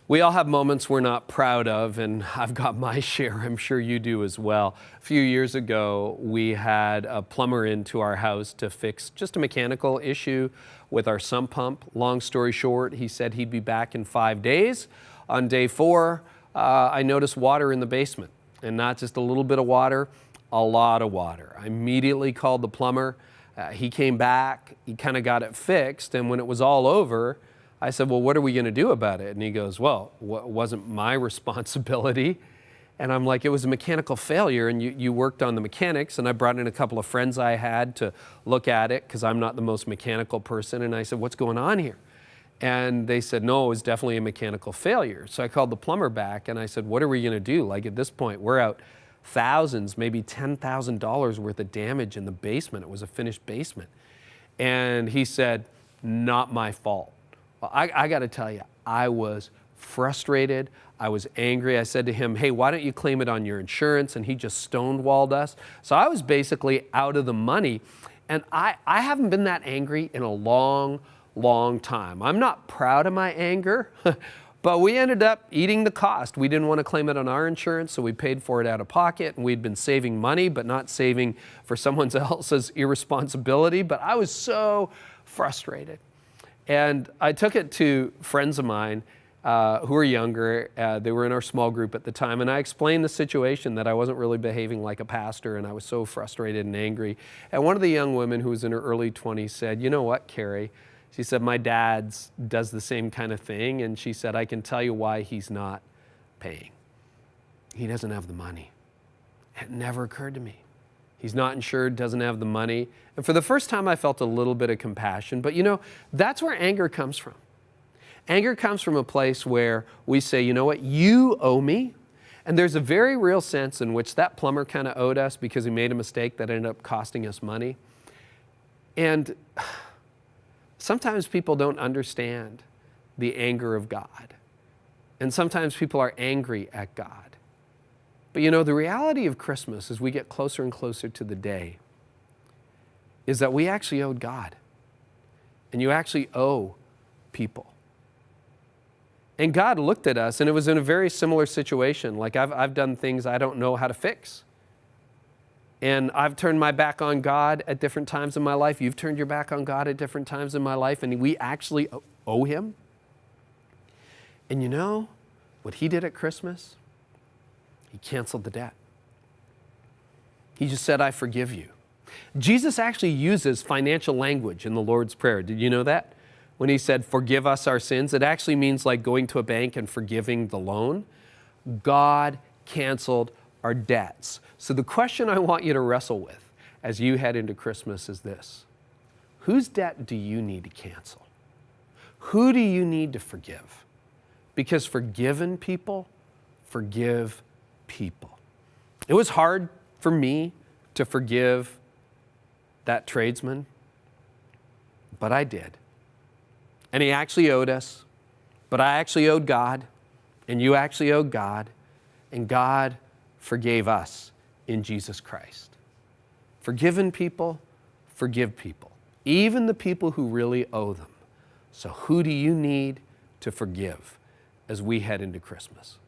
We all have moments we're not proud of, and I've got my share. I'm sure you do as well. A few years ago, we had a plumber into our house to fix just a mechanical issue with our sump pump. Long story short, he said he'd be back in 5 days. On day 4, I noticed water in the basement, and not just a little bit of water, a lot of water. I immediately called the plumber. He came back, he kind of got it fixed, and when it was all over, I said, well, what are we going to do about it? And he goes, well, it wasn't my responsibility. And I'm like, it was a mechanical failure, and you worked on the mechanics. And I brought in a couple of friends I had to look at it because I'm not the most mechanical person. And I said, what's going on here? And they said, no, it was definitely a mechanical failure. So I called the plumber back, and I said, what are we going to do? Like, at this point, we're out thousands, maybe $10,000 worth of damage in the basement. It was a finished basement. And he said, not my fault. I got to tell you, I was frustrated. I was angry. I said to him, hey, why don't you claim it on your insurance? And he just stonewalled us. So I was basically out of the money. And I haven't been that angry in a long, long time. I'm not proud of my anger, but we ended up eating the cost. We didn't want to claim it on our insurance, so we paid for it out of pocket. And we'd been saving money, but not saving for someone else's irresponsibility. But I was so frustrated. And I took it to friends of mine who were younger. They were in our small group at the time. And I explained the situation, that I wasn't really behaving like a pastor, and I was so frustrated and angry. And one of the young women who was in her early 20s said, you know what, Carey? She said, my dad does the same kind of thing. And she said, I can tell you why he's not paying. He doesn't have the money. It never occurred to me. He's not insured, doesn't have the money. And for the first time, I felt a little bit of compassion. But you know, that's where anger comes from. Anger comes from a place where we say, you know what, you owe me. And there's a very real sense in which that plumber kind of owed us because he made a mistake that ended up costing us money. And sometimes people don't understand the anger of God. And sometimes people are angry at God. But you know, the reality of Christmas as we get closer and closer to the day is that we actually owed God. And you actually owe people. And God looked at us, and it was in a very similar situation. Like I've done things I don't know how to fix. And I've turned my back on God at different times in my life. You've turned your back on God at different times in my life, and we actually owe Him. And you know what He did at Christmas? He canceled the debt. He just said, I forgive you. Jesus actually uses financial language in the Lord's Prayer. Did you know that? When He said, forgive us our sins, it actually means like going to a bank and forgiving the loan. God canceled our debts. So the question I want you to wrestle with as you head into Christmas is this: whose debt do you need to cancel? Who do you need to forgive? Because forgiven people forgive people. It was hard for me to forgive that tradesman, but I did. And he actually owed us, but I actually owed God, and you actually owed God, and God forgave us in Jesus Christ. Forgiven people forgive people, even the people who really owe them. So who do you need to forgive as we head into Christmas?